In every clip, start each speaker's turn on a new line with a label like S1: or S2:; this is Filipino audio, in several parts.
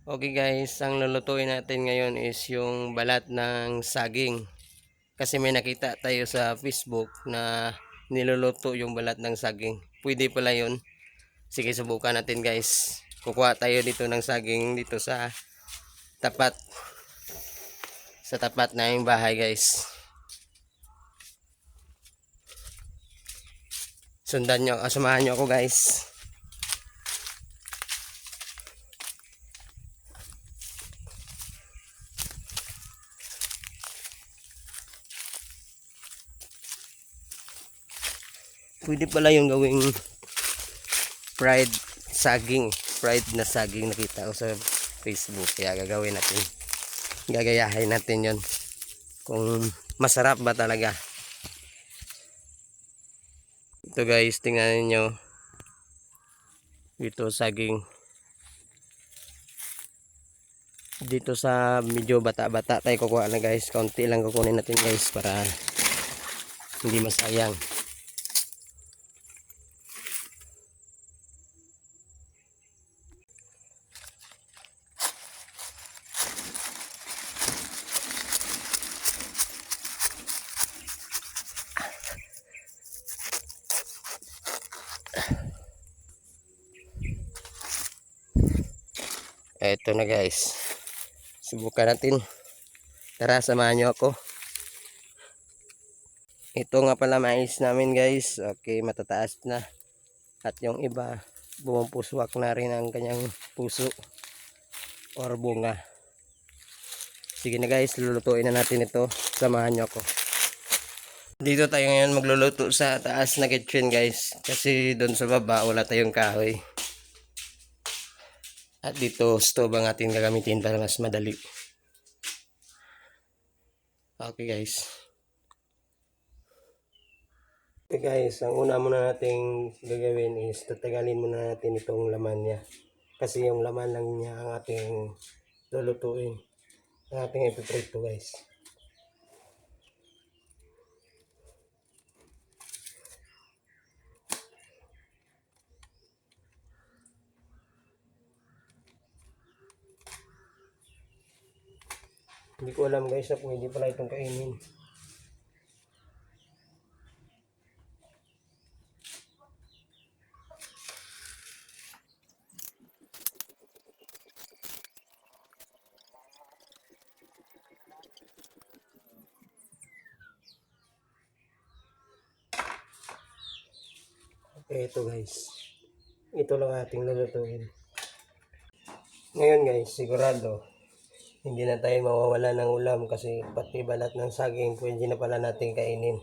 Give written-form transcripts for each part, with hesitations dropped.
S1: Okay guys, ang lulutuin natin ngayon is yung balat ng saging. Kasi may nakita tayo sa Facebook na niluluto yung balat ng saging. Pwede pala yun. Sige, subukan natin guys. Kukuha tayo dito ng saging dito tapat sa tapat na yung bahay guys. Samahan nyo ako guys. Pwede pala yung gawing fried na saging, nakita ko sa Facebook. Kaya gagawin natin, gagayahin natin yon kung masarap ba talaga. Ito guys, tingnan niyo dito saging dito sa medyo bata-bata tayo kukuha na guys. Kaunti lang kukunin natin guys para hindi masayang. Eto na guys, subukan natin. Tara, samahan nyo ako. Ito nga pala mais namin guys. Okay, matataas na. At yung iba, bumupuswak na rin ang kanyang puso or bunga. Sige na guys, lulutuin na natin ito. Samahan nyo ako. Dito tayo ngayon magluluto sa taas na kitchen guys. Kasi doon sa baba wala tayong kahoy. At dito stove ang ating gagamitin para mas madali. Okay guys. Okay guys, ang una muna nating gagawin is tatagalin muna natin itong laman niya. Kasi yung laman lang niya ang ating lulutuin. Ang ating ipiprito guys. Hindi ko alam guys na pwede pala itong kainin. Okay, ito guys. Ito lang ating lulutuin. Ngayon guys, sigurado hindi na tayo mawawala ng ulam kasi pati balat ng saging pwede na pala natin kainin.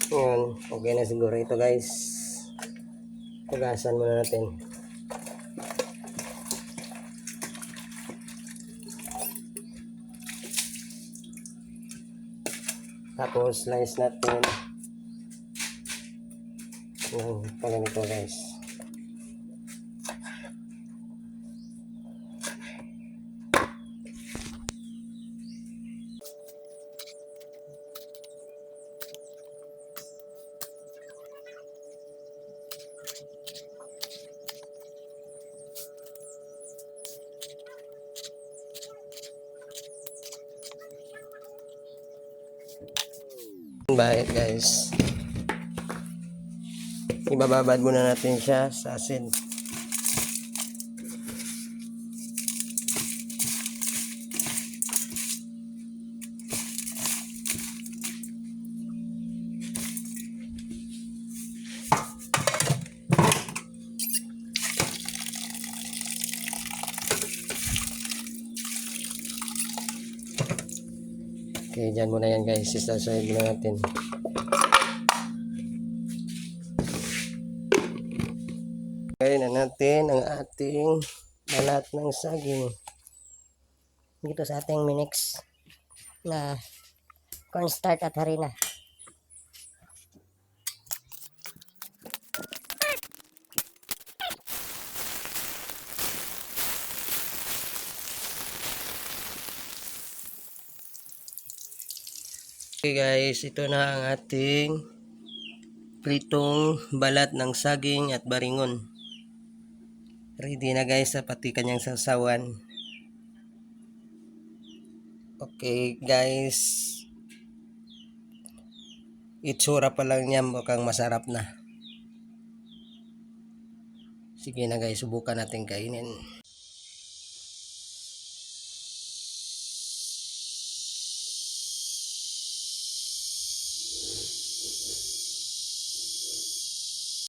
S1: Ngayon, okay na siguro ito guys. Pugasan muna natin. Tapos slice natin ng ganito guys. Bakit guys, ibababad muna natin siya sa asin. Okay, dyan muna yan guys. Isasawid muna natin. Ngayon na natin ang ating balat ng saging dito sa ating minix na cornstarch at harina. Okay guys, ito na ang ating pritong balat ng saging at baringon. Ready na guys sa pati kanyang sasawan. Okay guys, itsura pa lang niya mukhang masarap na. Sige na guys, subukan natin kainin.